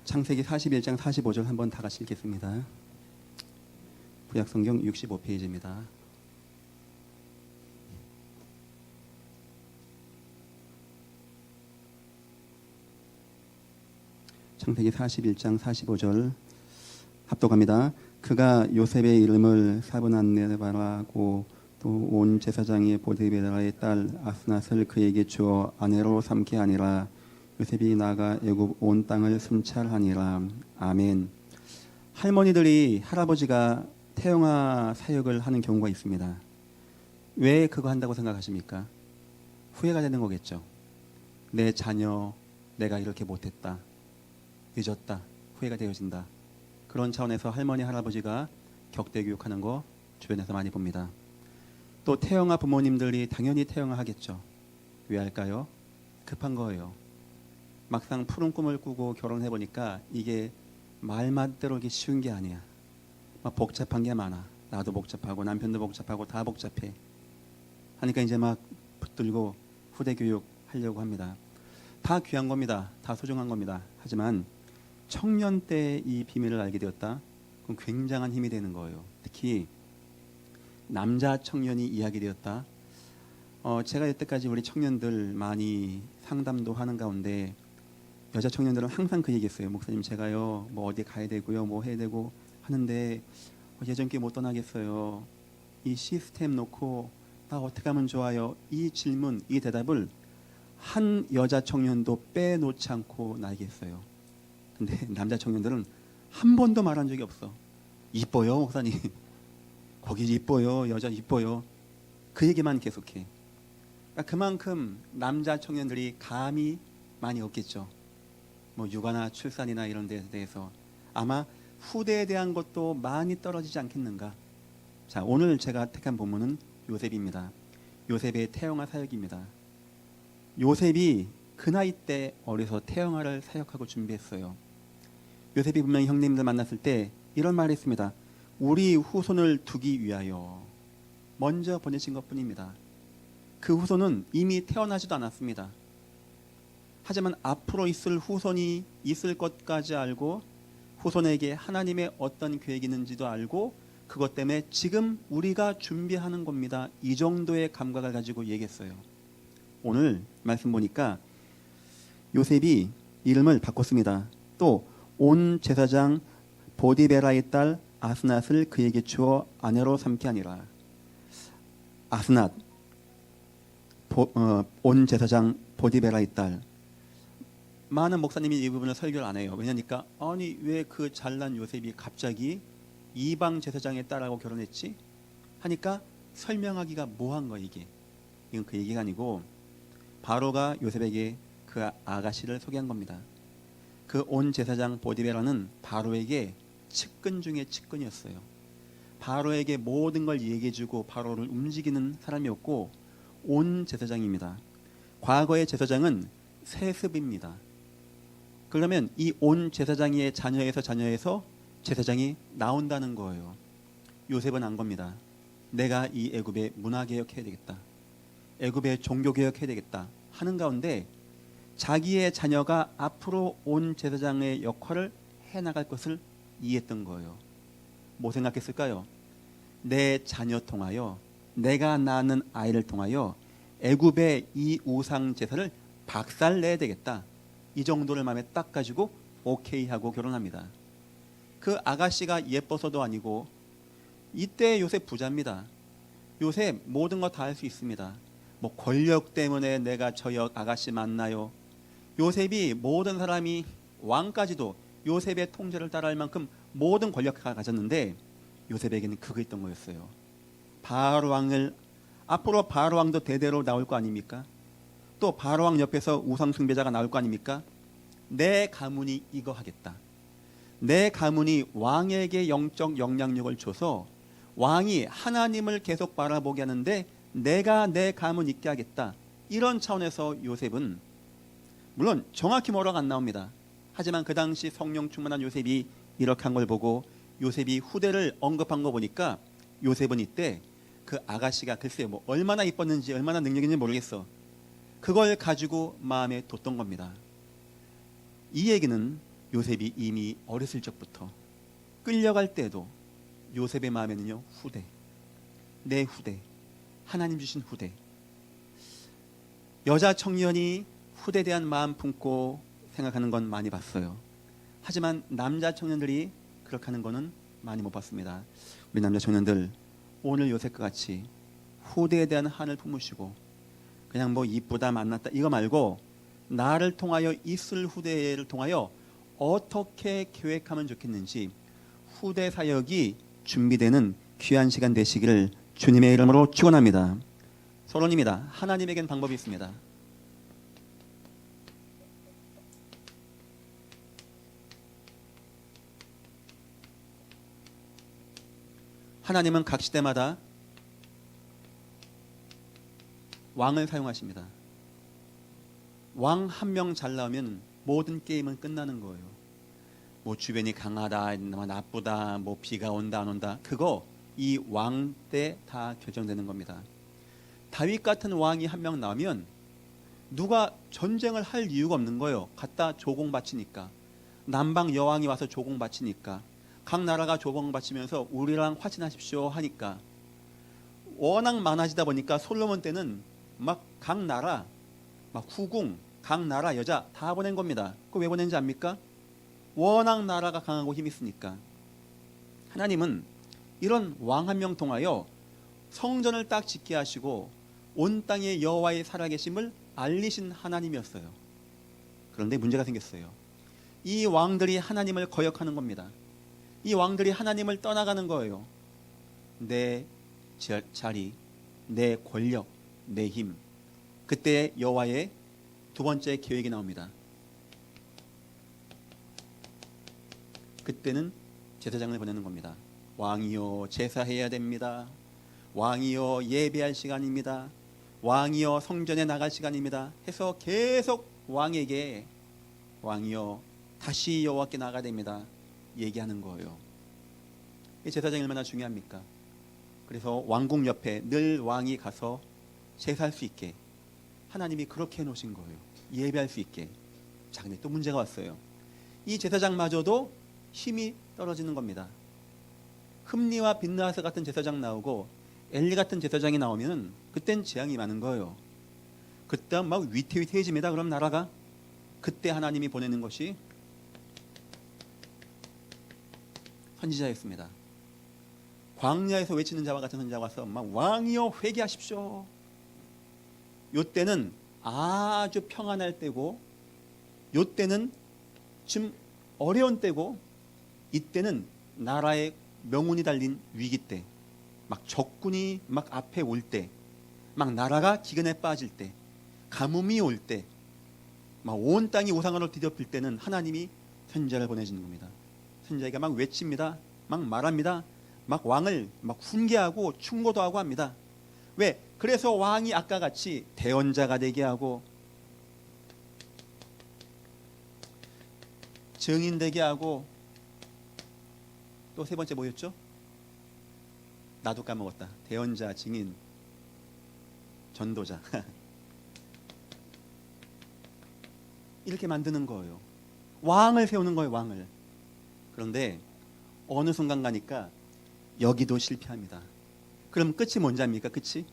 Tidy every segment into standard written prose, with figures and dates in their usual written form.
창세기 41장 45절 한번 다 같이 읽겠습니다. 구약성경 65페이지입니다. 창세기 41장 45절 합독합니다. 그가 요셉의 이름을 사브낫네바라고 또 온 제사장의 보디베라의 딸 아스낫을 그에게 주어 아내로 삼게 아니라 요셉이 나가 애굽 온 땅을 순찰하니라. 아멘. 할머니들이 할아버지가 태영아 사역을 하는 경우가 있습니다. 왜 그거 한다고 생각하십니까? 후회가 되는 거겠죠. 내 자녀 내가 이렇게 못했다, 늦었다, 후회가 되어진다. 그런 차원에서 할머니 할아버지가 격대 교육하는 거 주변에서 많이 봅니다. 또 태영아 부모님들이 당연히 태영아 하겠죠. 왜 할까요? 급한 거예요. 막상 푸른 꿈을 꾸고 결혼해 보니까 이게 말맛대로 이게 쉬운 게 아니야. 막 복잡한 게 많아. 나도 복잡하고 남편도 복잡하고 다 복잡해. 하니까 이제 막 붙들고 후대 교육 하려고 합니다. 다 귀한 겁니다. 다 소중한 겁니다. 하지만 청년 때 이 비밀을 알게 되었다. 그럼 굉장한 힘이 되는 거예요. 특히 남자 청년이 이야기 되었다. 제가 여태까지 우리 청년들 많이 상담도 하는 가운데 여자 청년들은 항상 그 얘기했어요. 목사님 제가요 뭐 어디 가야 되고요 뭐 해야 되고 하는데 예전께 못 떠나겠어요. 이 시스템 놓고 나 어떻게 하면 좋아요? 이 질문, 이 대답을 한 여자 청년도 빼놓지 않고 나에게 했어요. 근데 남자 청년들은 한 번도 말한 적이 없어. 이뻐요 목사님. 거기 이뻐요. 여자 이뻐요. 그 얘기만 계속해. 그러니까 그만큼 남자 청년들이 감이 많이 없겠죠. 뭐 육아나 출산이나 이런 데에 대해서 아마 후대에 대한 것도 많이 떨어지지 않겠는가. 자, 오늘 제가 택한 본문은 요셉입니다. 요셉의 태영아 사역입니다. 요셉이 그 나이 때 어려서 태영아를 사역하고 준비했어요. 요셉이 분명히 형님들 만났을 때 이런 말을 했습니다. 우리 후손을 두기 위하여 먼저 보내신 것뿐입니다. 그 후손은 이미 태어나지도 않았습니다. 하지만 앞으로 있을 후손이 있을 것까지 알고 후손에게 하나님의 어떤 계획이 있는지도 알고 그것 때문에 지금 우리가 준비하는 겁니다. 이 정도의 감각을 가지고 얘기했어요. 오늘 말씀 보니까 요셉이 이름을 바꿨습니다. 또 온 제사장 보디베라의 딸 아스낫을 그에게 주어 아내로 삼게 아니라. 아스낫, 온 제사장 보디베라의 딸. 많은 목사님이 이 부분을 설교를 안 해요. 왜냐니까 아니 왜 그 잘난 요셉이 갑자기 이방 제사장의 딸하고 결혼했지? 하니까 설명하기가 뭐한 거야 이게. 이건 그 얘기가 아니고 바로가 요셉에게 그 아가씨를 소개한 겁니다. 그 온 제사장 보디베라는 바로에게 측근 중에 측근이었어요. 바로에게 모든 걸 얘기해주고 바로를 움직이는 사람이었고 온 제사장입니다. 과거의 제사장은 세습입니다. 그러면 이 온 제사장의 자녀에서 제사장이 나온다는 거예요. 요셉은 안 겁니다. 내가 이 애굽의 문화개혁해야 되겠다. 애굽의 종교개혁해야 되겠다 하는 가운데 자기의 자녀가 앞으로 온 제사장의 역할을 해나갈 것을 이해했던 거예요. 뭐 생각했을까요? 내 자녀 통하여 내가 낳는 아이를 통하여 애굽의 이 우상 제사를 박살내야 되겠다. 이 정도를 마음에 딱 가지고 오케이 하고 결혼합니다. 그 아가씨가 예뻐서도 아니고 이때 요셉 부자입니다. 요셉 모든 거 다 할 수 있습니다. 뭐 권력 때문에 내가 저 아가씨 만나요. 요셉이 모든 사람이 왕까지도 요셉의 통제를 따라할 만큼 모든 권력을 가졌는데 요셉에게는 그거 있던 거였어요. 바로 왕을 앞으로 바로 왕도 대대로 나올 거 아닙니까? 또 바로 왕 옆에서 우상 숭배자가 나올 거 아닙니까? 내 가문이 이거 하겠다. 내 가문이 왕에게 영적 영향력을 줘서 왕이 하나님을 계속 바라보게 하는데 내가 내 가문 있게 하겠다. 이런 차원에서 요셉은 물론 정확히 뭐라고 안 나옵니다. 하지만 그 당시 성령 충만한 요셉이 이렇게 한 걸 보고 요셉이 후대를 언급한 거 보니까 요셉은 이때 그 아가씨가 글쎄요 뭐 얼마나 이뻤는지 얼마나 능력 있는지 모르겠어. 그걸 가지고 마음에 뒀던 겁니다. 이 얘기는 요셉이 이미 어렸을 적부터 끌려갈 때도 요셉의 마음에는요, 후대, 내 후대, 하나님 주신 후대. 여자 청년이 후대에 대한 마음 품고 생각하는 건 많이 봤어요. 하지만 남자 청년들이 그렇게 하는 거는 많이 못 봤습니다. 우리 남자 청년들, 오늘 요셉과 같이 후대에 대한 한을 품으시고 그냥 뭐 이쁘다 만났다 이거 말고 나를 통하여 있을 후대를 통하여 어떻게 계획하면 좋겠는지 후대 사역이 준비되는 귀한 시간 되시기를 주님의 이름으로 축원합니다. 서론입니다. 하나님에겐 방법이 있습니다. 하나님은 각 시대마다 왕을 사용하십니다. 왕 한 명 잘 나오면 모든 게임은 끝나는 거예요. 뭐 주변이 강하다, 나쁘다, 뭐 비가 온다 안 온다, 그거 이 왕 때 다 결정되는 겁니다. 다윗 같은 왕이 한 명 나오면 누가 전쟁을 할 이유가 없는 거예요. 갖다 조공 바치니까. 남방 여왕이 와서 조공 바치니까. 각 나라가 조공 바치면서 우리랑 화친하십시오 하니까. 워낙 많아지다 보니까 솔로몬 때는 막 각 나라, 막 후궁, 각 나라 여자 다 보낸 겁니다. 그거 왜 보낸지 압니까? 워낙 나라가 강하고 힘이 있으니까. 하나님은 이런 왕 한 명 통하여 성전을 딱 짓게 하시고 온 땅에 여호와의 살아계심을 알리신 하나님이었어요. 그런데 문제가 생겼어요. 이 왕들이 하나님을 거역하는 겁니다. 이 왕들이 하나님을 떠나가는 거예요. 내 자리, 내 권력, 내 힘. 그때 여호와의 두 번째 계획이 나옵니다. 그때는 제사장을 보내는 겁니다. 왕이여 제사해야 됩니다. 왕이여 예배할 시간입니다. 왕이여 성전에 나갈 시간입니다. 해서 계속 왕에게 왕이여 다시 여호와께 나가야 됩니다. 얘기하는 거예요. 이 제사장이 얼마나 중요합니까? 그래서 왕궁 옆에 늘 왕이 가서 제사할 수 있게 하나님이 그렇게 해놓으신 거예요. 예배할 수 있게. 자, 근데 또 문제가 왔어요. 이 제사장마저도 힘이 떨어지는 겁니다. 흠니와 빈느하스 같은 제사장 나오고 엘리 같은 제사장이 나오면 그땐 재앙이 많은 거예요. 그때 막 위태위태해집니다. 그럼 나라가. 그때 하나님이 보내는 것이 선지자였습니다. 광야에서 외치는 자와 같은 선지자가 와서 막 왕이여 회개하십시오. 요때는 아주 평안할 때고 요때는 지금 어려운 때고 이때는 나라의 명운이 달린 위기 때, 막 적군이 막 앞에 올 때, 막 나라가 기근에 빠질 때, 가뭄이 올 때, 막 온 땅이 우상으로 뒤덮일 때는 하나님이 선지자를 보내주는 겁니다. 선지자가 막 외칩니다. 막 말합니다. 막 왕을 막 훈계하고 충고도 하고 합니다. 왜? 그래서 왕이 아까 같이 대언자가 되게 하고 증인 되게 하고 또 세 번째 뭐였죠? 나도 까먹었다. 대언자, 증인, 전도자 이렇게 만드는 거예요. 왕을 세우는 거예요. 왕을. 그런데 어느 순간 가니까 여기도 실패합니다. 그럼 끝이 뭔지 압니까? 끝이?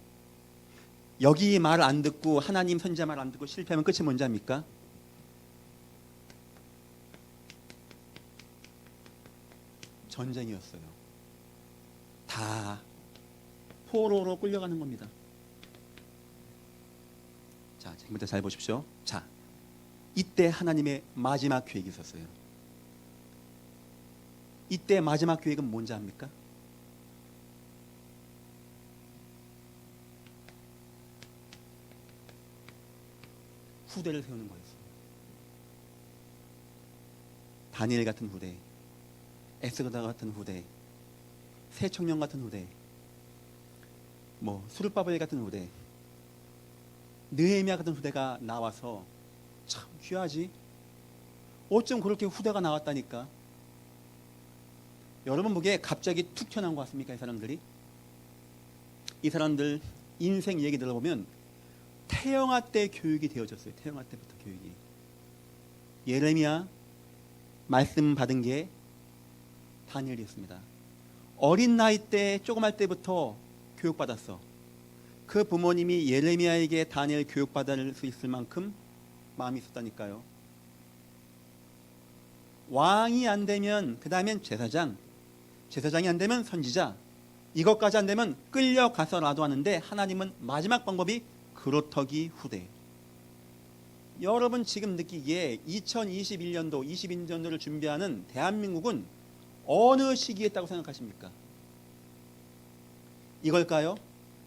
여기 말 안 듣고 하나님 선지자 말 안 듣고 실패하면 끝이 뭔지 압니까? 전쟁이었어요. 다 포로로 끌려가는 겁니다. 자, 지금부터 잘 보십시오. 자, 이때 하나님의 마지막 계획이 있었어요. 이때 마지막 계획은 뭔지 압니까? 후대를 세우는 거였어요. 다니엘 같은 후대, 에스더다 같은 후대, 새 청년 같은 후대, 뭐 수르바벨 같은 후대, 느헤미야 같은 후대가 나와서 참 귀하지. 어쩜 그렇게 후대가 나왔다니까. 여러분 보기에 갑자기 툭 튀어나온 것 같습니까? 이 사람들이? 이 사람들 인생 얘기 들어보면 태영아 때 교육이 되어졌어요. 태영아 때부터 교육이. 예레미야, 말씀 받은 게 다니엘이었습니다. 어린 나이 때 조그만 때부터 교육받았어. 그 부모님이 예레미야에게 다니엘 교육받을 수 있을 만큼 마음이 있었다니까요. 왕이 안 되면 그 다음엔 제사장이 안 되면 선지자, 이것까지 안 되면 끌려가서라도 하는데 하나님은 마지막 방법이 그루터기 후대. 여러분 지금 느끼기에 2021년도 22년도를 준비하는 대한민국은 어느 시기에 있다고 생각하십니까? 이걸까요?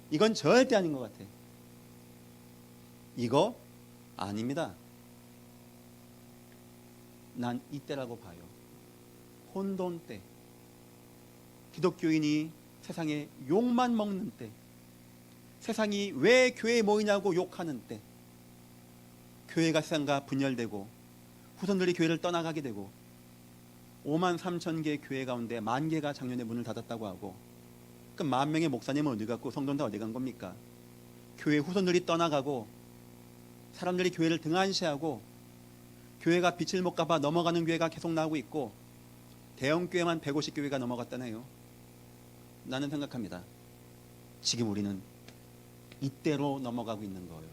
이건 절대 아닌 것 같아요. 이거 아닙니다. 난 이때라고 봐요. 혼돈 때, 기독교인이 세상에 욕만 먹는 때, 세상이 왜 교회에 모이냐고 욕하는 때, 교회가 세상과 분열되고 후손들이 교회를 떠나가게 되고 5만 3천 개의 교회 가운데 1만 개가 작년에 문을 닫았다고 하고, 그 10,000명의 목사님은 어디 갔고 성도는 다 어디 간 겁니까? 교회 후손들이 떠나가고 사람들이 교회를 등한시하고 교회가 빛을 못 갚아 넘어가는 교회가 계속 나오고 있고 대형 교회만 150교회가 넘어갔다네요. 나는 생각합니다. 지금 우리는 이때로 넘어가고 있는 거예요.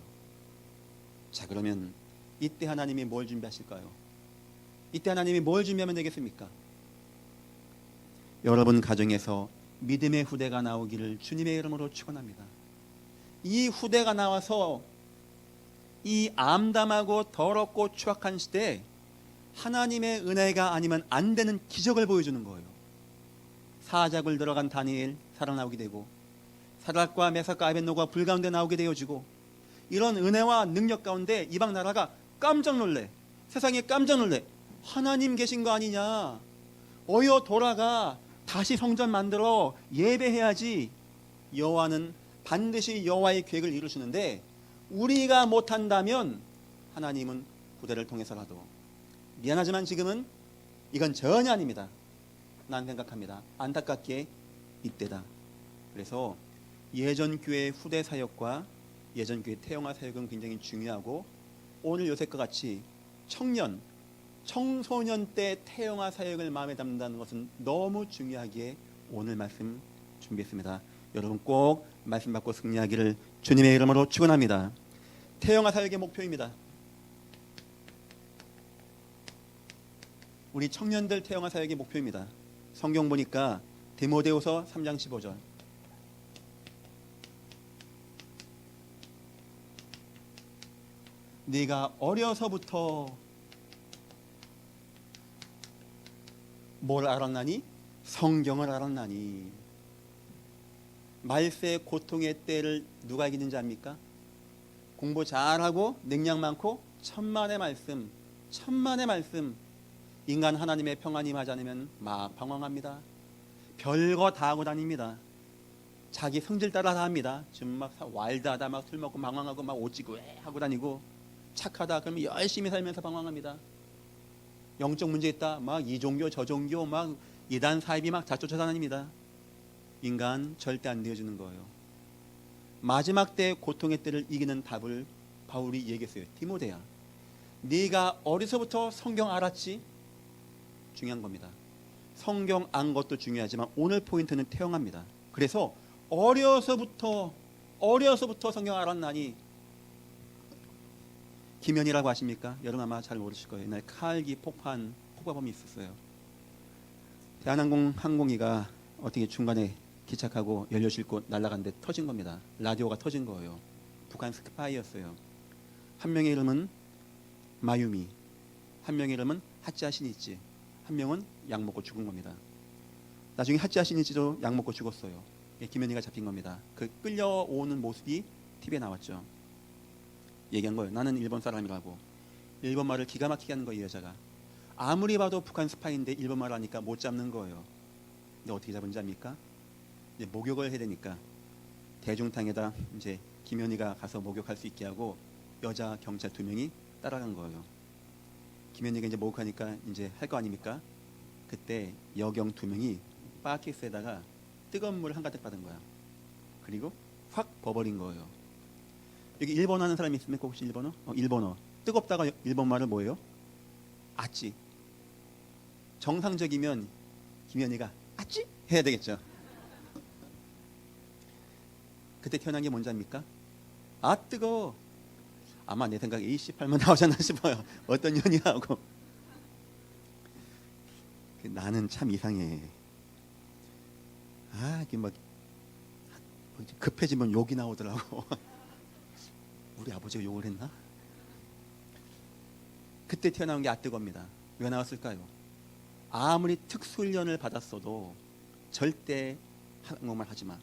자, 그러면 이때 하나님이 뭘 준비하실까요? 이때 하나님이 뭘 준비하면 되겠습니까? 여러분 가정에서 믿음의 후대가 나오기를 주님의 이름으로 축원합니다. 이 후대가 나와서 이 암담하고 더럽고 추악한 시대에 하나님의 은혜가 아니면 안 되는 기적을 보여주는 거예요. 사자굴 들어간 다니엘 살아나오게 되고 사드락과 메삭과 아벳노고가 불 가운데 나오게 되어지고, 이런 은혜와 능력 가운데 이방 나라가 깜짝 놀래. 세상에 깜짝 놀래. 하나님 계신 거 아니냐, 어여 돌아가 다시 성전 만들어 예배해야지. 여호와는 반드시 여호와의 계획을 이루시는데 우리가 못한다면 하나님은 후대를 통해서라도, 미안하지만 지금은 이건 전혀 아닙니다. 난 생각합니다. 안타깝게 이때다. 그래서 예전 교회 후대 사역과 예전 교회 태영화 사역은 굉장히 중요하고, 오늘 요새과 같이 청소년 때 태영화 사역을 마음에 담는다는 것은 너무 중요하기에 오늘 말씀 준비했습니다. 여러분 꼭 말씀 받고 승리하기를 주님의 이름으로 축원합니다. 태영화 사역의 목표입니다. 우리 청년들 태영화 사역의 목표입니다. 성경 보니까 디모데후서 3장 15절. 네가 어려서부터 뭘 알았나니? 성경을 알았나니. 말세 고통의 때를 누가 이기는지 압니까? 공부 잘하고 능력 많고 천만의 말씀, 인간 하나님의 평안이 임하지 않으면 막 방황합니다. 별거 다 하고 다닙니다. 자기 성질 따라 다 합니다. 지금 막 와일드하다, 막 술 먹고 방황하고 막 옷 찢고 하고 다니고, 착하다 그러면 열심히 살면서 방황합니다. 영적 문제 있다, 막 이 종교 저 종교 막 이단 사입이 막 다 쫓아다닙니다. 인간 절대 안 되어주는 거예요. 마지막 때 고통의 때를 이기는 답을 바울이 얘기했어요. 디모데야, 네가 어려서부터 성경 알았지? 중요한 겁니다. 성경 안 것도 중요하지만 오늘 포인트는 태영합니다. 그래서 어려서부터 성경 알았나니. 김현이라고 아십니까? 여러분 아마 잘 모르실 거예요. 옛날 칼기 폭파범이 있었어요. 대한항공 항공기가 어떻게 중간에 기착하고 연료 싣고 날아갔는데 터진 겁니다. 라디오가 터진 거예요. 북한 스파이였어요. 한 명의 이름은 마유미, 한 명의 이름은 하찌아 신이치, 한 명은 약 먹고 죽은 겁니다. 나중에 하찌아 신이치도 약 먹고 죽었어요. 김현이가 잡힌 겁니다. 그 끌려오는 모습이 TV에 나왔죠. 얘기한 거예요. 나는 일본 사람이라고. 일본말을 기가 막히게 하는 거예요. 이 여자가 아무리 봐도 북한 스파이인데 일본말 하니까 못 잡는 거예요. 근데 어떻게 잡은지 압니까? 이제 목욕을 해야 되니까 대중탕에다 이제 김현이가 가서 목욕할 수 있게 하고 여자 경찰 2명이 따라간 거예요. 김현이가 이제 목욕하니까 이제 할 거 아닙니까? 그때 여경 2명이 바케이스에다가 뜨거운 물 한가득 받은 거야. 그리고 확 버버린 거예요. 여기 일본어 하는 사람이 있습니까? 혹시 일본어? 일본어. 뜨겁다가 일본말은 뭐예요? 아찌. 정상적이면 김연희가 아찌 해야 되겠죠. 그때 태어난 게 뭔지 압니까? 아 뜨거워. 아마 내 생각에 A18만 나오잖아 싶어요. 어떤 년이하고. 나는 참 이상해. 아 이게 막 급해지면 욕이 나오더라고. 우리 아버지가 욕을 했나? 그때 태어난 게 아뜨겁니다. 왜 나왔을까요? 아무리 특수훈련을 받았어도 절대 한국말 하지 마.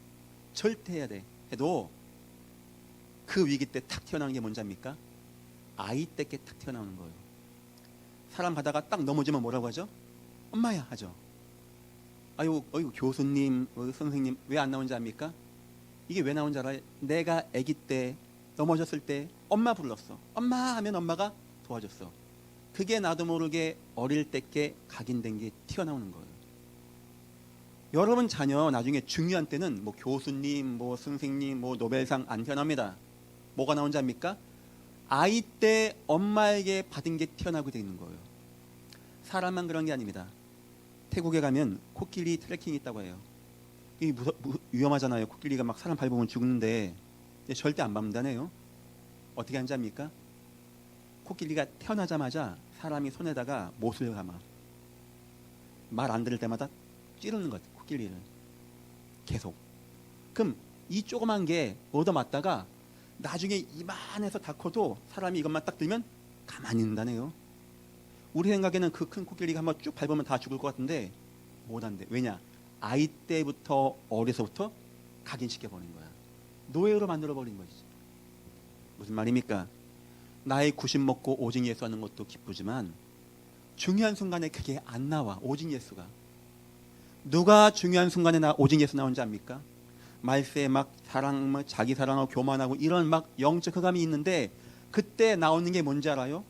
절대 해야 돼. 해도 그 위기 때 탁 태어나는 게 뭔지 압니까? 아이 때께 탁 태어나는 거예요. 사람 가다가 딱 넘어지면 뭐라고 하죠? 엄마야 하죠. 아유, 어이구 교수님, 선생님 왜 안 나온지 압니까? 이게 왜 나온지 알아요? 내가 아기 때 넘어졌을 때 엄마 불렀어. 엄마 하면 엄마가 도와줬어. 그게 나도 모르게 어릴 때께 각인된 게 튀어나오는 거예요. 여러분 자녀 나중에 중요한 때는 뭐 교수님, 뭐 선생님, 뭐 노벨상 안 태어납니다. 뭐가 나온지 압니까? 아이 때 엄마에게 받은 게 튀어나오게 되는 거예요. 사람만 그런 게 아닙니다. 태국에 가면 코끼리 트레킹이 있다고 해요. 이게 위험하잖아요. 코끼리가 막 사람 밟으면 죽는데 절대 안 밟는다네요. 어떻게 하는지 압니까? 코끼리가 태어나자마자 사람이 손에다가 못을 감아. 말 안 들을 때마다 찌르는 것 같아요. 코끼리를 계속. 그럼 이 조그만 게 얻어맞다가 나중에 이만해서 다 커도 사람이 이것만 딱 들면 가만히 있는다네요. 우리 생각에는 그 큰 코끼리가 한번 쭉 밟으면 다 죽을 것 같은데 못한대. 왜냐? 아이 때부터 어려서부터 각인시켜버린 거야. 노예로 만들어버린 거지. 무슨 말입니까? 나의 구십 먹고 오직 예수 하는 것도 기쁘지만 중요한 순간에 그게 안 나와. 오직 예수가. 누가 중요한 순간에 오직 예수 나온지 압니까? 말세에 막 사랑, 자기 사랑하고 교만하고 이런 막 영적 흑암이 있는데 그때 나오는 게 뭔지 알아요?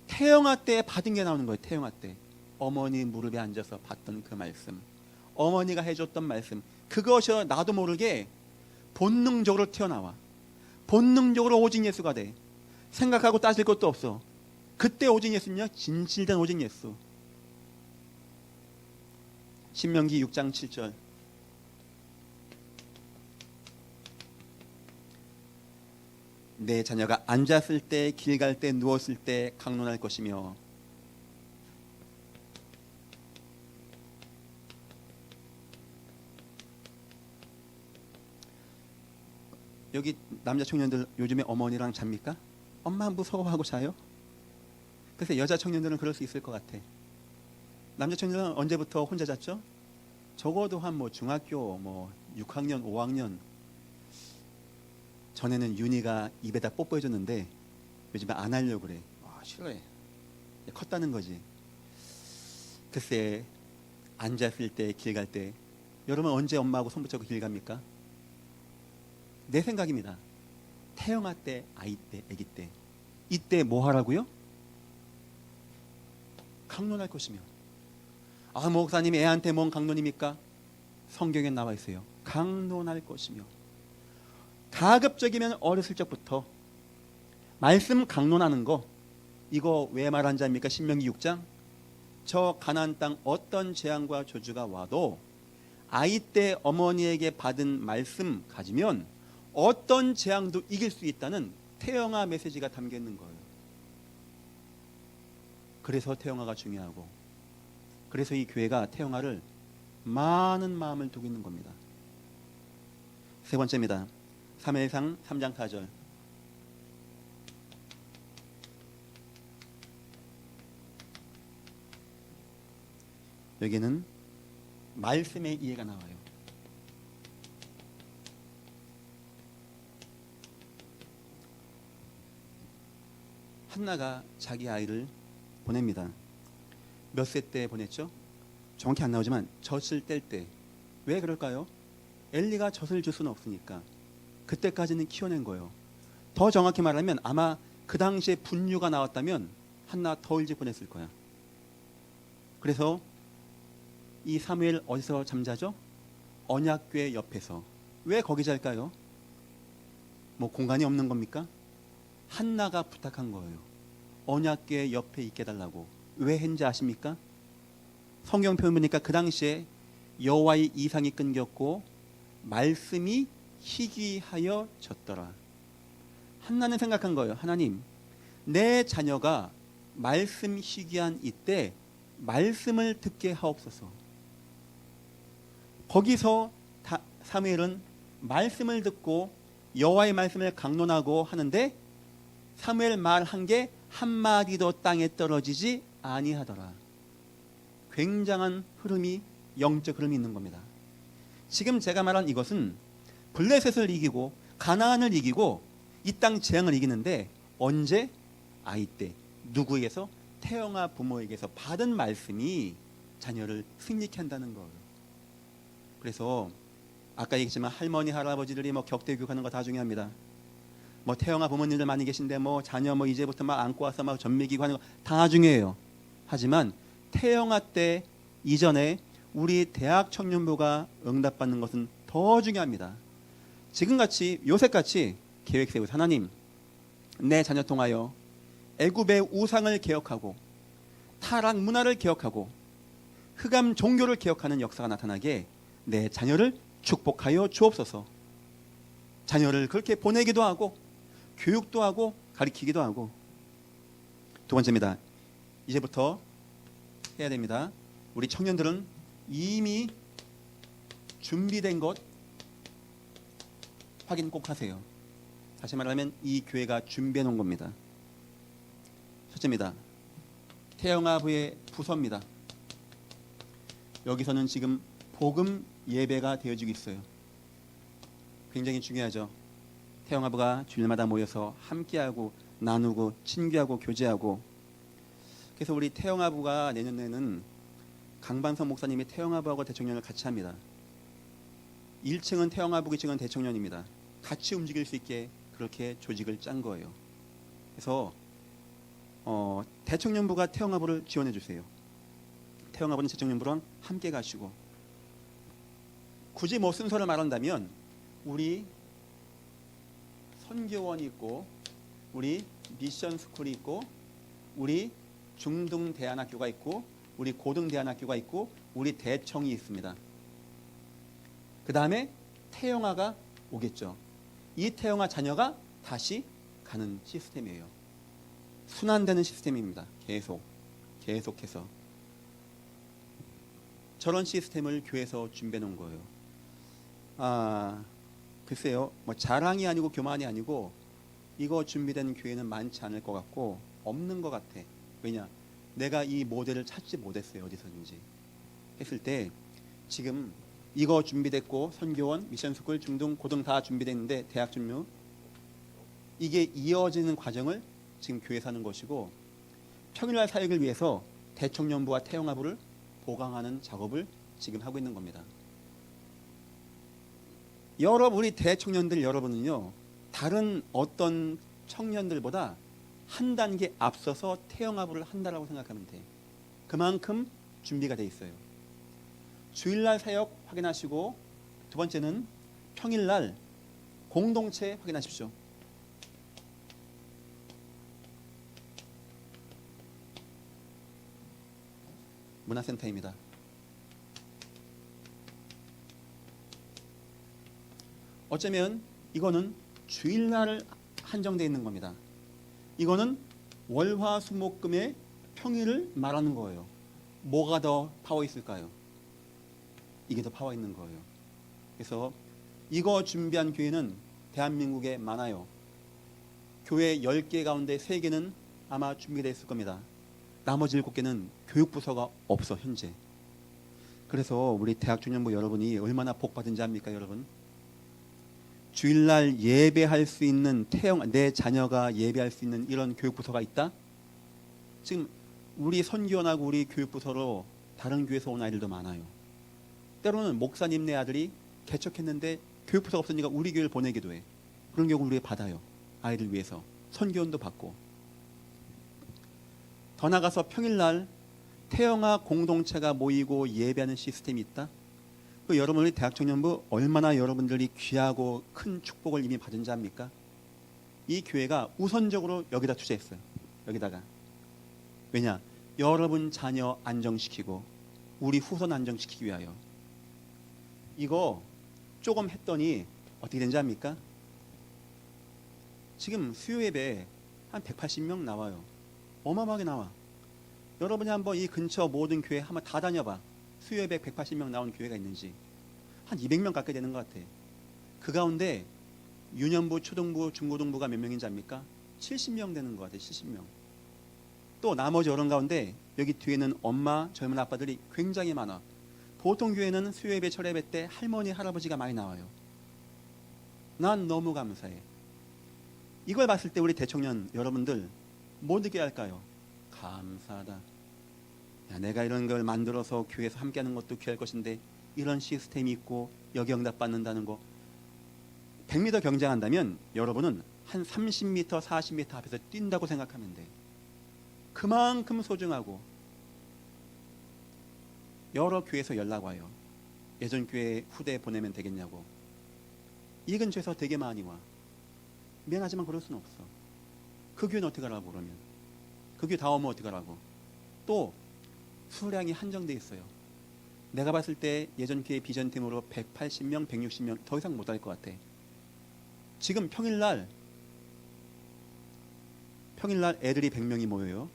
태영아 때 받은 게 나오는 거예요. 태영아 때 어머니 무릎에 앉아서 받던 그 말씀, 어머니가 해줬던 말씀, 그것이 나도 모르게 본능적으로 튀어나와. 본능적으로 오직 예수가 돼. 생각하고 따질 것도 없어. 그때 오직 예수는요, 진실된 오직 예수. 신명기 6장 7절. 내 자녀가 앉았을 때, 길 갈 때, 누웠을 때 강론할 것이며 여기 남자 청년들 요즘에 어머니랑 잡니까? 엄마 무서워하고 자요? 그래서 여자 청년들은 그럴 수 있을 것 같아. 남자 청년들은 언제부터 혼자 잤죠? 적어도 한 뭐 중학교 뭐 6학년, 5학년 전에는 윤희가 입에다 뽀뽀해줬는데 요즘에 안 하려고 그래. 아, 싫어해. 컸다는 거지. 글쎄 앉았을 때, 길 갈 때 여러분 언제 엄마하고 손 붙잡고 길 갑니까? 내 생각입니다. 태영아 때, 아이 때, 아기 때. 이때 뭐 하라고요? 강론할 것이며. 아, 목사님 애한테 뭔 강론입니까? 성경에 나와 있어요. 강론할 것이며. 가급적이면 어렸을 적부터 말씀 강론하는 거, 이거 왜 말한 자입니까? 신명기 6장. 저 가나안 땅 어떤 재앙과 저주가 와도 아이 때 어머니에게 받은 말씀 가지면 어떤 재앙도 이길 수 있다는 태영아 메시지가 담겨 있는 거예요. 그래서 태영아가 중요하고, 그래서 이 교회가 태영아를 많은 마음을 두고 있는 겁니다. 세 번째입니다. 사무엘상 3장 4절. 여기는 말씀의 이해가 나와요. 한나가 자기 아이를 보냅니다. 몇 세 때 보냈죠? 정확히 안 나오지만 젖을 뗄 때. 왜 그럴까요? 엘리가 젖을 줄 수는 없으니까 그때까지는 키워낸 거예요. 더 정확히 말하면 아마 그 당시에 분유가 나왔다면 한나 더 일찍 보냈을 거야. 그래서 이 사무엘 어디서 잠자죠? 언약궤 옆에서. 왜 거기 잘까요? 뭐 공간이 없는 겁니까? 한나가 부탁한 거예요. 언약궤 옆에 있게 해달라고. 왜 했는지 아십니까? 성경 표현 보니까 그 당시에 여호와의 이상이 끊겼고 말씀이 희귀하여 졌더라. 한나는 생각한 거예요. 하나님, 내 자녀가 말씀 희귀한 이때 말씀을 듣게 하옵소서. 거기서 사무엘은 말씀을 듣고 여호와의 말씀을 강론하고 하는데 사무엘 말한 게 한마디도 땅에 떨어지지 아니하더라. 굉장한 흐름이, 영적 흐름이 있는 겁니다. 지금 제가 말한 이것은 블레셋을 이기고 가나안을 이기고 이 땅 재앙을 이기는데 언제? 아이 때 누구에게서? 태영아 부모에게서 받은 말씀이 자녀를 승리케 한다는 거예요. 그래서 아까 얘기했지만 할머니 할아버지들이 뭐 격대 교육하는 거 다 중요합니다. 뭐 태영아 부모님들 많이 계신데 뭐 자녀 뭐 이제부터 막 안고 와서 막 전미기고 하는 거 다 중요해요. 하지만 태영아 때 이전에 우리 대학 청년부가 응답받는 것은 더 중요합니다. 지금같이 요새같이 계획 세우고 하나님, 내 자녀 통하여 애굽의 우상을 개혁하고 타락 문화를 개혁하고 흑암 종교를 개혁하는 역사가 나타나게 내 자녀를 축복하여 주옵소서. 자녀를 그렇게 보내기도 하고 교육도 하고 가르치기도 하고. 두 번째입니다. 이제부터 해야 됩니다. 우리 청년들은 이미 준비된 것 확인 꼭 하세요. 다시 말하면 이 교회가 준비해 놓은 겁니다. 첫째입니다. 태영아부의 부서입니다. 여기서는 지금 복음 예배가 되어지고 있어요. 굉장히 중요하죠. 태영아부가 주일마다 모여서 함께하고 나누고 친교하고 교제하고. 그래서 우리 태영아부가 내년에는 강반선 목사님이 태영아부하고 대청년을 같이 합니다. 1층은 태영아부, 2층은 대청년입니다. 같이 움직일 수 있게 그렇게 조직을 짠 거예요. 그래서 대청년부가 태영아부를 지원해 주세요. 태영아부는 대청년부랑 함께 가시고. 굳이 뭐 순서를 말한다면 우리 선교원이 있고 우리 미션 스쿨이 있고 우리 중등 대안학교가 있고 우리 고등 대안학교가 있고 우리 대청이 있습니다. 그 다음에 태영아가 오겠죠. 이 태영아 자녀가 다시 가는 시스템이에요. 순환되는 시스템입니다. 계속해서 저런 시스템을 교회에서 준비해 놓은 거예요. 글쎄요, 뭐 자랑이 아니고 교만이 아니고 이거 준비된 교회는 많지 않을 것 같고 없는 것 같아. 왜냐? 내가 이 모델을 찾지 못했어요. 어디서든지 했을 때 지금 이거 준비됐고 선교원, 미션스쿨, 중등, 고등 다 준비됐는데 대학 준료 이게 이어지는 과정을 지금 교회에서 하는 것이고 평일날 사역을 위해서 대청년부와 태영아부를 보강하는 작업을 지금 하고 있는 겁니다. 우리 대청년들 여러분은요, 다른 어떤 청년들보다 한 단계 앞서서 태영아부를 한다라고 생각하면 돼. 그만큼 준비가 돼 있어요. 주일날 사역 확인하시고 두 번째는 평일날 공동체 확인하십시오. 문화센터입니다. 어쩌면 이거는 주일날 한정되어 있는 겁니다. 이거는 월화수목금의 평일을 말하는 거예요. 뭐가 더 파워 있을까요? 이게 더 파워 있는 거예요. 그래서 이거 준비한 교회는 대한민국에 많아요. 교회 10개 가운데 3개는 아마 준비되어 있을 겁니다. 나머지 7개는 교육부서가 없어 현재. 그래서 우리 대학청년부 여러분이 얼마나 복받은지 압니까 여러분? 주일날 예배할 수 있는 내 자녀가 예배할 수 있는 이런 교육부서가 있다? 지금 우리 선교원하고 우리 교육부서로 다른 교회에서 온 아이들도 많아요. 때로는 목사님네 아들이 개척했는데 교육부서가 없으니까 우리 교회를 보내기도 해. 그런 경우 우리 받아요. 아이들 위해서 선교원도 받고. 더 나가서 평일날 태영아 공동체가 모이고 예배하는 시스템이 있다. 그 여러분의 대학청년부 얼마나 여러분들이 귀하고 큰 축복을 이미 받은지 압니까? 이 교회가 우선적으로 여기다 투자했어요. 여기다가. 왜냐? 여러분 자녀 안정시키고 우리 후손 안정시키기 위하여. 이거 조금 했더니 어떻게 된지 압니까? 지금 수요 예배 한 180명 나와요. 어마어마하게 나와. 여러분이 한번 이 근처 모든 교회 한번 다 다녀봐. 수요 예배 180명 나온 교회가 있는지. 한 200명 가까이 되는 것 같아. 그 가운데 유년부, 초등부, 중고등부가 몇 명인지 압니까? 70명 되는 것 같아요. 70명. 또 나머지 어른 가운데 여기 뒤에는 엄마, 젊은 아빠들이 굉장히 많아. 보통 교회는 수요예배, 철예배 때 할머니, 할아버지가 많이 나와요. 난 너무 감사해. 이걸 봤을 때 우리 대청년 여러분들 뭐 느껴야 할까요? 감사하다. 야, 내가 이런 걸 만들어서 교회에서 함께하는 것도 귀할 것인데 이런 시스템이 있고 여기 응답 받는다는 거. 100m 경쟁한다면 여러분은 한 30m, 40m 앞에서 뛴다고 생각하면 돼. 그만큼 소중하고. 여러 교회에서 연락 와요. 예전 교회 후대 보내면 되겠냐고. 이 근처에서 되게 많이 와. 미안하지만 그럴 수는 없어. 그 교회는 어떻게 하라고 그러면. 그 교회 다 오면 어떻게 하라고. 또 수량이 한정돼 있어요. 내가 봤을 때 예전 교회 비전팀으로 180명, 160명 더 이상 못할 것 같아. 지금 평일날 애들이 100명이 모여요.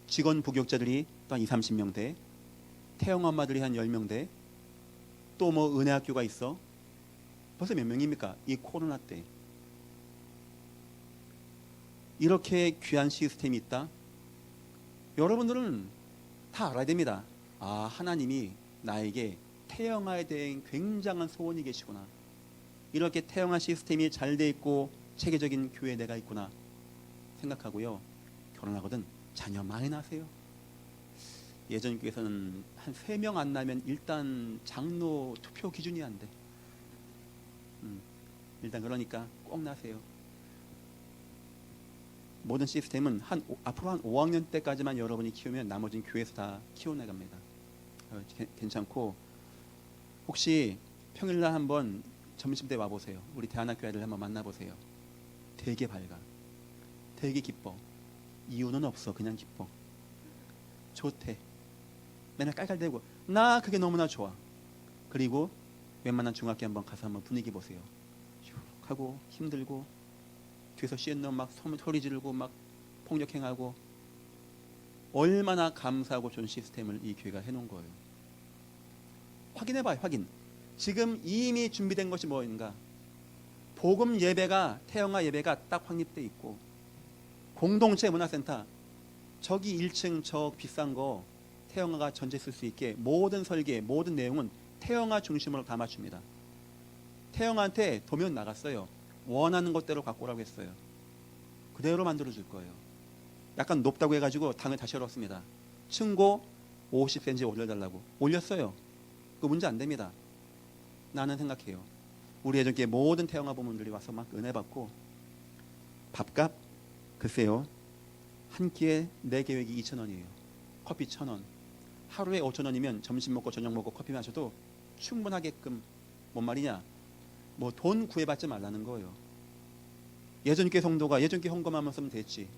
직원 부교육자들이 또 한 20, 30명 돼. 태영 엄마들이 한 10명 돼. 또 뭐 은혜학교가 있어. 벌써 몇 명입니까? 이 코로나 때. 이렇게 귀한 시스템이 있다. 여러분들은 다 알아야 됩니다. 아, 하나님이 나에게 태영아에 대한 굉장한 소원이 계시구나. 이렇게 태영아 시스템이 잘 돼 있고 체계적인 교회에 내가 있구나 생각하고요. 결혼하거든 자녀 많이 낳으세요. 예전 교회에서는 한 3명 안 나면 일단 장로 투표 기준이 안 돼. 일단 그러니까 꼭 나세요. 모든 시스템은 앞으로 한 5학년 때까지만 여러분이 키우면 나머지는 교회에서 다 키워나갑니다. 괜찮고, 혹시 평일날 한번 점심때 와보세요. 우리 대안학교 아이들 한번 만나보세요. 되게 밝아. 되게 기뻐. 이유는 없어. 그냥 기뻐. 좋대. 맨날 깔깔대고. 나 그게 너무나 좋아. 그리고 웬만한 중학교 한번 가서 한번 분위기 보세요. 슉 하고 힘들고 뒤에서 씨앗 막 소리 지르고 막 폭력행하고. 얼마나 감사하고 좋은 시스템을 이 교회가 해놓은 거예요. 확인해봐요. 확인. 지금 이미 준비된 것이 뭐인가. 복음 예배가, 태영아 예배가 딱 확립돼 있고, 공동체 문화센터 저기 1층 저 비싼 거 태영아가 전체 쓸 수 있게 모든 설계, 모든 내용은 태영아 중심으로 다 맞춥니다. 태영아한테 도면 나갔어요. 원하는 것대로 갖고 오라고 했어요. 그대로 만들어 줄 거예요. 약간 높다고 해가지고 당을 다시 열었습니다. 층고 50cm 올려달라고. 올렸어요. 그 문제 안 됩니다. 나는 생각해요. 우리 예전께 모든 태영아 부모님들이 와서 막 은혜 받고, 밥값 글쎄요, 한 끼에 내 계획이 2,000원이에요. 커피 1,000원. 하루에 5,000원이면 점심 먹고 저녁 먹고 커피 마셔도 충분하게끔, 뭔 말이냐, 뭐 돈 구애받지 말라는 거예요. 예전께 성도가 예전께 헌금하면 쓰면 됐지.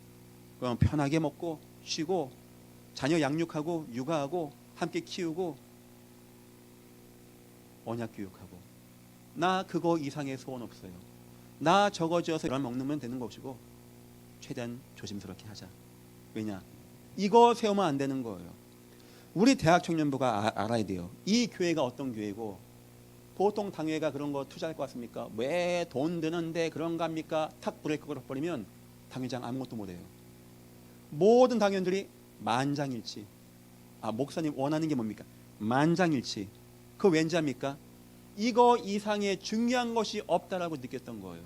그럼 편하게 먹고 쉬고 자녀 양육하고 육아하고 함께 키우고 언약 교육하고. 나 그거 이상의 소원 없어요. 나 저거 지어서 먹는 되는 것이고 최대한 조심스럽게 하자. 왜냐? 이거 세우면 안 되는 거예요. 우리 대학 청년부가 알아야 돼요. 이 교회가 어떤 교회고, 보통 당회가 그런 거 투자할 것 같습니까? 왜 돈 드는데 그런가 합니까? 탁 브레이크 걸어버리면 당회장 아무것도 못해요. 모든 당원들이 만장일치. 목사님 원하는 게 뭡니까? 만장일치. 그거 왠지 합니까? 이거 이상의 중요한 것이 없다라고 느꼈던 거예요.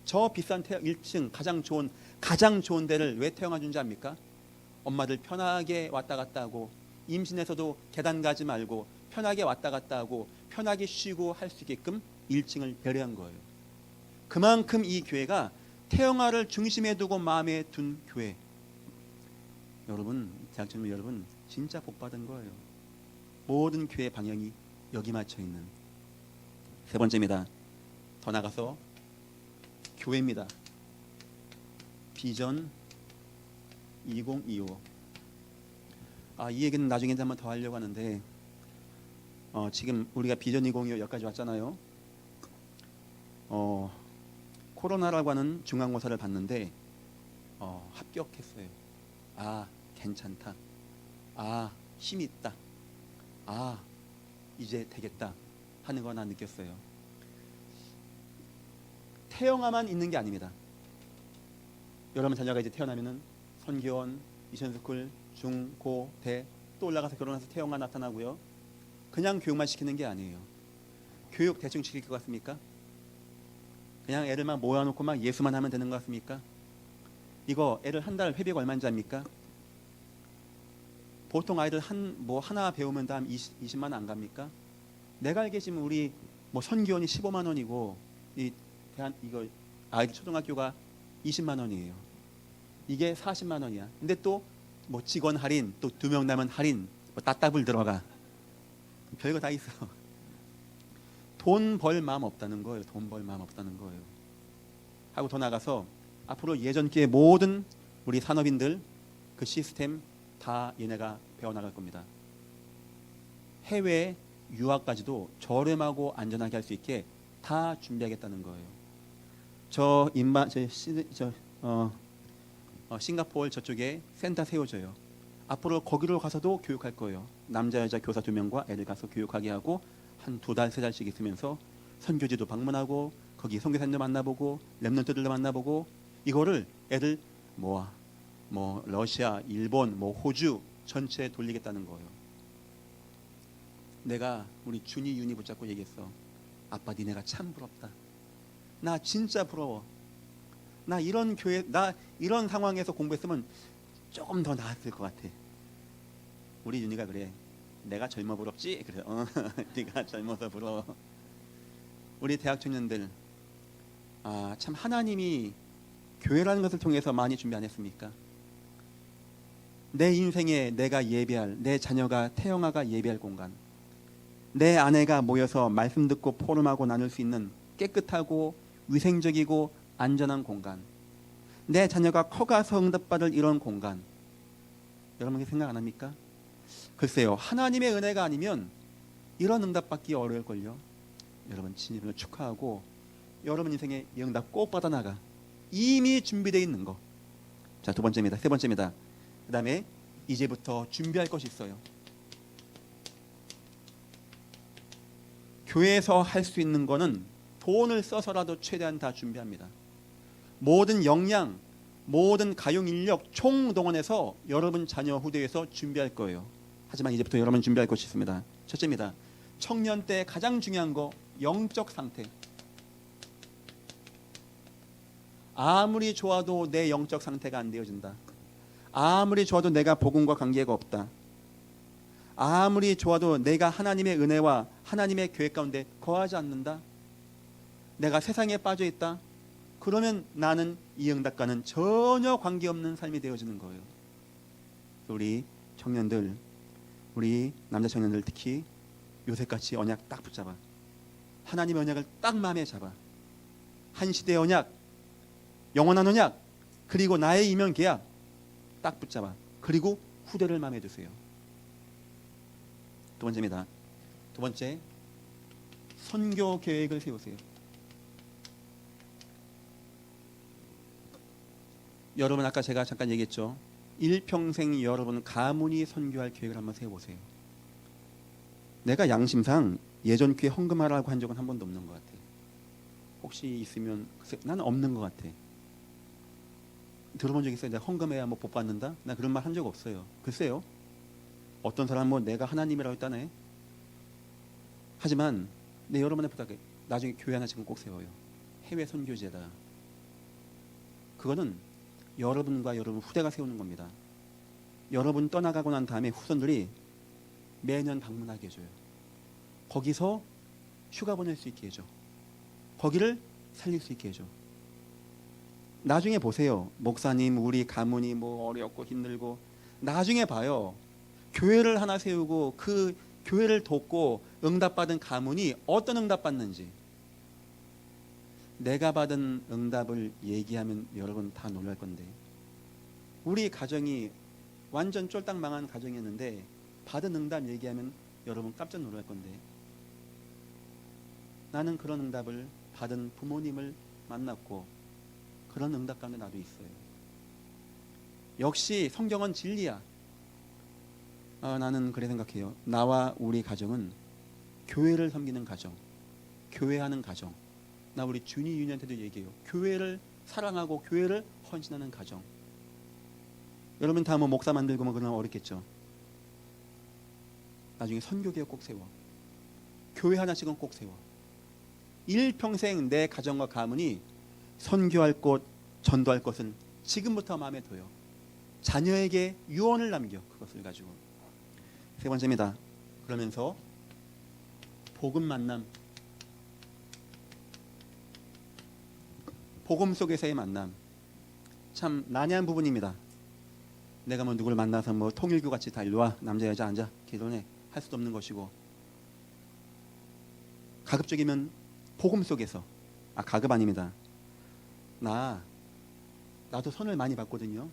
저 비싼 1층 가장 좋은 데를 왜 태영아 준지 압니까? 엄마들 편하게 왔다 갔다 하고, 임신해서도 계단 가지 말고 편하게 왔다 갔다 하고 편하게 쉬고 할 수 있게끔 1층을 배려한 거예요. 그만큼 이 교회가 태영아를 중심에 두고 마음에 둔 교회. 여러분, 대학생들 여러분, 진짜 복 받은 거예요. 모든 교회 방향이 여기 맞춰 있는. 세 번째입니다. 더 나가서 교회입니다. 비전 2025. 이 얘기는 나중에 한번 더 하려고 하는데 지금 우리가 비전 2025 여기까지 왔잖아요. 코로나라고 하는 중간고사를 봤는데 합격했어요. 괜찮다. 힘이 있다. 이제 되겠다 하는 거 나 느꼈어요. 태영아만 있는 게 아닙니다. 여러분 자녀가 이제 태어나면은 선교원, 미션스쿨, 중, 고, 대 또 올라가서 결혼해서 태영아 나타나고요. 그냥 교육만 시키는 게 아니에요. 교육 대충 시킬 것 같습니까? 그냥 애를 막 모아놓고 막 예수만 하면 되는 것 같습니까? 이거 애를 한 달 회비가 얼마인지 압니까? 보통 아이들 하나 배우면 다음 20만 원 안 갑니까? 내가 알기에 지금 우리 선교원이 15만 원이고 이거 아이들 초등학교가 20만 원이에요. 이게 40만 원이야. 근데 또 직원 할인, 또 2명 남은 할인, 따따블 들어가. 별거 다 있어. 돈 벌 마음 없다는 거예요. 돈 벌 마음 없다는 거예요. 하고 더 나가서 앞으로 예전기의 모든 우리 산업인들 그 시스템 다 얘네가 배워나갈 겁니다. 해외 유학까지도 저렴하고 안전하게 할 수 있게 다 준비하겠다는 거예요. 싱가포르 저쪽에 센터 세워져요. 앞으로 거기로 가서도 교육할 거예요. 남자 여자 교사 2명과 애들 가서 교육하게 하고 한 2달 3달씩 있으면서 선교지도 방문하고 거기 선교사님도 만나보고 렘넌트들도 만나보고 이거를 애들 러시아, 일본, 호주 전체에 돌리겠다는 거예요. 내가 우리 준이 윤이 붙잡고 얘기했어. 아빠 니네가 참 부럽다. 나 진짜 부러워. 나 이런 이런 상황에서 공부했으면 조금 더 나았을 것 같아. 우리 윤이가 그래. 내가 젊어 부럽지? 그래. 네가 젊어서 부러워. 우리 대학 청년들 참 하나님이 교회라는 것을 통해서 많이 준비 안 했습니까? 내 인생에 내가 예배할, 내 자녀가 태영아가 예배할 공간, 내 아내가 모여서 말씀 듣고 포럼하고 나눌 수 있는 깨끗하고 위생적이고 안전한 공간, 내 자녀가 커가서 응답받을 이런 공간, 여러분 생각 안 합니까? 글쎄요, 하나님의 은혜가 아니면 이런 응답받기 어려울걸요. 여러분 진입을 축하하고 여러분 인생에 이 응답 꼭 받아나가. 이미 준비되어 있는 거. 자, 2번째입니다. 3번째입니다. 그 다음에 이제부터 준비할 것이 있어요. 교회에서 할 수 있는 거는 돈을 써서라도 최대한 다 준비합니다. 모든 역량, 모든 가용 인력 총동원해서 여러분 자녀 후대에서 준비할 거예요. 하지만 이제부터 여러분 준비할 것이 있습니다. 첫째입니다. 청년 때 가장 중요한 거 영적 상태. 아무리 좋아도 내 영적 상태가 안 되어진다. 아무리 좋아도 내가 복음과 관계가 없다. 아무리 좋아도 내가 하나님의 은혜와 하나님의 계획 가운데 거하지 않는다. 내가 세상에 빠져 있다. 그러면 나는 이 응답과는 전혀 관계없는 삶이 되어지는 거예요. 우리 청년들, 우리 남자 청년들 특히 요새같이 언약 딱 붙잡아. 하나님의 언약을 딱 마음에 잡아. 한 시대의 언약, 영원한 언약, 그리고 나의 이면 계약 딱 붙잡아. 그리고 후대를 마음에 두세요. 2번째입니다. 2번째, 선교 계획을 세우세요. 여러분 아까 제가 잠깐 얘기했죠. 일평생 여러분 가문이 선교할 계획을 한번 세워보세요. 내가 양심상 예전 교회 헌금하라고 한 적은 한 번도 없는 것 같아. 혹시 있으면 나는 없는 것 같아. 들어본 적 있어요? 내가 헌금해야 복 받는다? 나 그런 말 한 적 없어요. 글쎄요. 어떤 사람은 내가 하나님이라고 했다네. 하지만 내 여러분의 부탁에 나중에 교회 하나 지금 꼭 세워요. 해외 선교제다. 그거는 여러분과 여러분 후대가 세우는 겁니다. 여러분 떠나가고 난 다음에 후손들이 매년 방문하게 해줘요. 거기서 휴가 보낼 수 있게 해줘. 거기를 살릴 수 있게 해줘. 나중에 보세요. 목사님 우리 가문이 어렵고 힘들고 나중에 봐요. 교회를 하나 세우고 그 교회를 돕고 응답받은 가문이 어떤 응답받는지. 내가 받은 응답을 얘기하면 여러분 다 놀랄 건데 우리 가정이 완전 쫄딱 망한 가정이었는데 받은 응답 얘기하면 여러분 깜짝 놀랄 건데, 나는 그런 응답을 받은 부모님을 만났고 그런 응답 가운데 나도 있어요. 역시 성경은 진리야. 나는 그래 생각해요. 나와 우리 가정은 교회를 섬기는 가정, 교회하는 가정. 나 우리 준이 유년한테도 얘기해요. 교회를 사랑하고 교회를 헌신하는 가정. 여러분 다 뭐 목사 만들고 뭐 그러면 어렵겠죠. 나중에 선교계획 꼭 세워. 교회 하나씩은 꼭 세워. 일평생 내 가정과 가문이 선교할 곳, 전도할 것은 지금부터 마음에 둬요. 자녀에게 유언을 남겨. 그것을 가지고. 세 번째입니다. 그러면서 복음 만남, 복음 속에서의 만남, 참 난해한 부분입니다. 내가 뭐 누구를 만나서 뭐 통일교 같이 다 일로 와, 남자 여자 앉아 기도해 할 수도 없는 것이고, 가급적이면 복음 속에서, 가급 아닙니다. 나도 선을 많이 받거든요.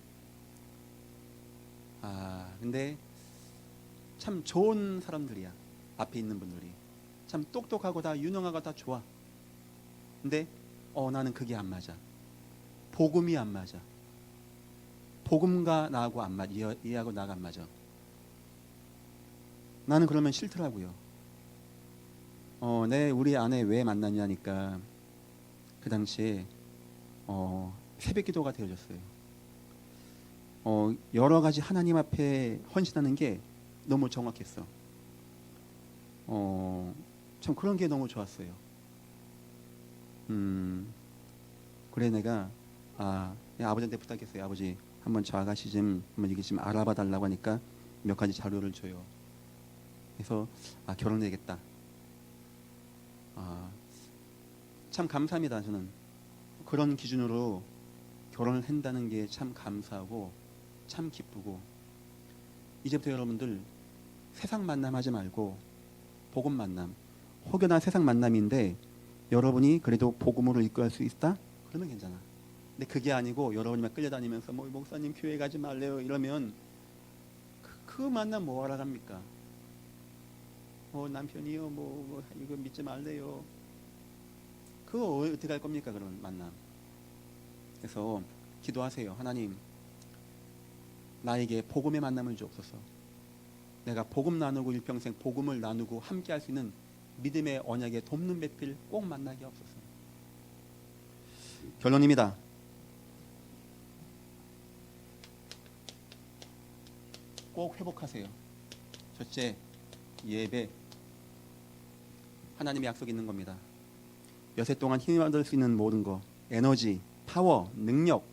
근데 참 좋은 사람들이야. 앞에 있는 분들이 참 똑똑하고 다 유능하고 다 좋아. 근데 나는 그게 안 맞아. 복음이 안 맞아. 복음과 나하고 안 맞아. 얘하고 나가 안 맞아. 나는 그러면 싫더라고요. 우리 아내 왜 만났냐니까 그 당시에 새벽 기도가 되어졌어요. 여러 가지 하나님 앞에 헌신하는 게 너무 정확했어. 참 그런 게 너무 좋았어요. 그래 내가 아버지한테 부탁했어요. 아버지 한번 저 아가씨 좀 한번 이게 좀 알아봐 달라고 하니까 몇 가지 자료를 줘요. 그래서 결혼해야겠다. 참 감사합니다. 저는 그런 기준으로 결혼을 한다는 게 참 감사하고 참 기쁘고, 이제부터 여러분들 세상 만남하지 말고 복음 만남, 혹여나 세상 만남인데 여러분이 그래도 복음으로 이끌어갈 수 있다? 그러면 괜찮아. 근데 그게 아니고 여러분이 끌려다니면서 뭐 목사님 교회 가지 말래요 이러면 그 만남 뭐하러 갑니까? 남편이요 뭐 이거 믿지 말래요. 그거 어떻게 할 겁니까? 그런 만남. 그래서 기도하세요. 하나님, 나에게 복음의 만남을 주옵소서. 내가 복음 나누고 일평생 복음을 나누고 함께 할 수 있는 믿음의 언약에 돕는 배필 꼭 만나게 하옵소서. 결론입니다. 꼭 회복하세요. 첫째, 예배. 하나님의 약속이 있는 겁니다. 여세 동안 힘을 얻을 수 있는 모든 거, 에너지, 파워, 능력,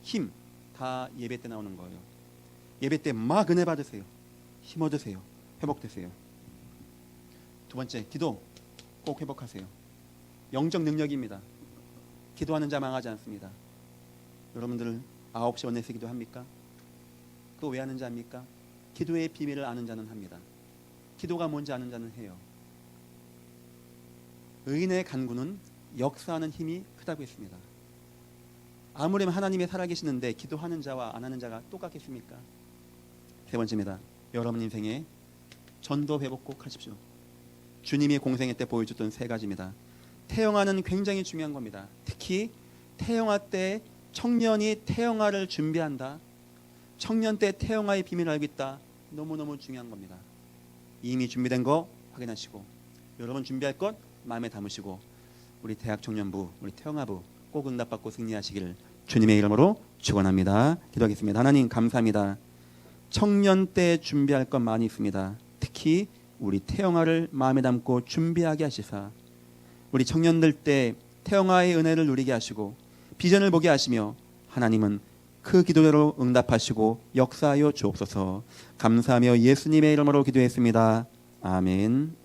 힘 다 예배 때 나오는 거예요. 예배 때 막 은혜 받으세요. 힘 얻으세요. 회복되세요. 두 번째, 기도 꼭 회복하세요. 영적 능력입니다. 기도하는 자 망하지 않습니다. 여러분들 9시 원에서 기도합니까? 그거 왜 하는 자 합니까? 기도의 비밀을 아는 자는 합니다. 기도가 뭔지 아는 자는 해요. 의인의 간구는 역사하는 힘이 크다고 했습니다. 아무리 하나님이 살아계시는데 기도하는 자와 안 하는 자가 똑같겠습니까? 세 번째입니다. 여러분 인생에 전도 회복 꼭 하십시오. 주님이 공생애 때 보여줬던 세 가지입니다. 태영아는 굉장히 중요한 겁니다. 특히 태영아 때 청년이 태영아를 준비한다. 청년 때 태영아의 비밀을 알고 있다. 너무너무 중요한 겁니다. 이미 준비된 거 확인하시고, 여러분 준비할 것 마음에 담으시고, 우리 대학 청년부, 우리 태영아부 꼭 응답받고 승리하시기를 주님의 이름으로 축원합니다. 기도하겠습니다. 하나님 감사합니다. 청년 때 준비할 것 많이 있습니다. 특히 우리 태영아를 마음에 담고 준비하게 하시사, 우리 청년들 때 태영아의 은혜를 누리게 하시고 비전을 보게 하시며, 하나님은 그 기도대로 응답하시고 역사하여 주옵소서. 감사하며 예수님의 이름으로 기도했습니다. 아멘.